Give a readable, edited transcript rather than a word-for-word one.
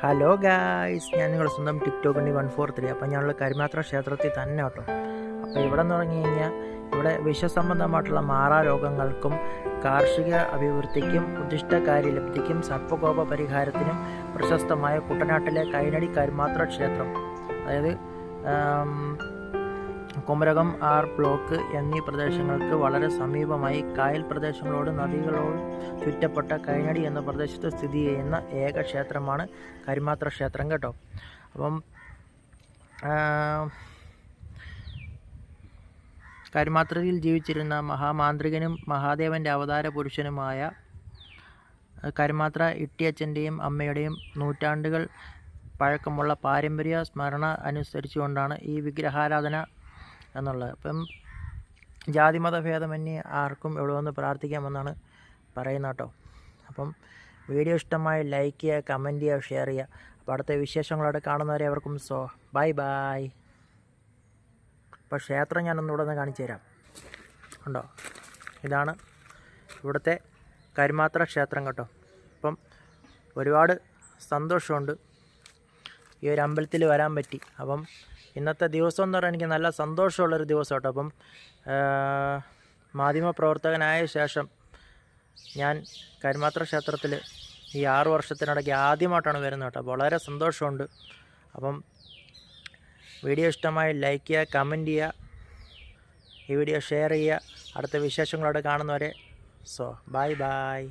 Hello guys, ഞാൻ നിങ്ങളുടെ സ്വന്തം ടിക്ടോക്ക് 143. അപ്പോൾ ഞാനുള്ള കരിമാത്ര ക്ഷേത്രത്തിൽ തന്നെ കേട്ടോ. അപ്പോൾ ഇവിടെ നിന്ന് പറഞ്ഞു കഴിഞ്ഞാൽ ഇവിടെ വിഷസംബന്ധമായിട്ടുള്ള മാറാരോഗങ്ങൾക്കും കാർഷിക അഭിവൃദ്ധിക്കും ഉദ്ദിഷ്ടകാര്യലബ്ധിക്കും സർപ്പകോപ പരിഹാരത്തിനും പ്രശസ്തമായ കുട്ടനാട്ടിലെ കൈനടി കരിമാത്ര ക്ഷേത്രം, അതായത് കുമരകം ആർ ബ്ലോക്ക് എന്നീ പ്രദേശങ്ങൾക്ക് വളരെ സമീപമായി കായൽ പ്രദേശങ്ങളോട് നദികളോട് ചുറ്റപ്പെട്ട കൈനടി എന്ന പ്രദേശത്ത് സ്ഥിതി ചെയ്യുന്ന ഏക ക്ഷേത്രമാണ് കരിമാത്ര ക്ഷേത്രം കേട്ടോ. അപ്പം കരിമാത്രയിൽ ജീവിച്ചിരുന്ന മഹാമാന്ത്രികനും മഹാദേവൻ്റെ അവതാര പുരുഷനുമായ കരിമാത്ര ഇട്ടിയച്ചൻ്റെയും അമ്മയുടെയും നൂറ്റാണ്ടുകൾ പഴക്കമുള്ള പാരമ്പര്യ സ്മരണ അനുസരിച്ചുകൊണ്ടാണ് ഈ വിഗ്രഹാരാധന എന്നുള്ളത്. അപ്പം ജാതിമത ഭേദമന്യേ ആർക്കും ഇവിടെ വന്ന് പ്രാർത്ഥിക്കാമെന്നാണ് പറയുന്നത് കേട്ടോ. അപ്പം വീഡിയോ ഇഷ്ടമായി ലൈക്ക് ചെയ്യുക, കമൻറ്റ് ചെയ്യുക, ഷെയർ ചെയ്യുക. അപ്പോൾ അടുത്ത വിശേഷങ്ങളോടെ കാണുന്നവരെ അവർക്കും ബൈ ബൈ. അപ്പോൾ ക്ഷേത്രം ഞാനൊന്നിവിടെ നിന്ന് കാണിച്ചു തരാം. ഉണ്ടോ, ഇതാണ് ഇവിടുത്തെ കരിമാത്ര ക്ഷേത്രം കേട്ടോ. അപ്പം ഒരുപാട് സന്തോഷമുണ്ട് ഈ ഒരു അമ്പലത്തിൽ വരാൻ പറ്റി. അപ്പം ഇന്നത്തെ ദിവസം എന്ന് പറഞ്ഞാൽ എനിക്ക് നല്ല സന്തോഷമുള്ളൊരു ദിവസം കേട്ടോ. അപ്പം മാധ്യമപ്രവർത്തകനായ ശേഷം ഞാൻ കരിമാത്ര ക്ഷേത്രത്തിൽ ഈ 6 വർഷത്തിനിടയ്ക്ക് ആദ്യമായിട്ടാണ് വരുന്നത് കേട്ടോ. വളരെ സന്തോഷമുണ്ട്. അപ്പം വീഡിയോ ഇഷ്ടമായി ലൈക്ക് ചെയ്യുക, കമൻറ്റ് ചെയ്യുക, ഈ വീഡിയോ ഷെയർ ചെയ്യുക. അടുത്ത വിശേഷങ്ങളോടെ കാണുന്നവരെ ബൈ ബൈ.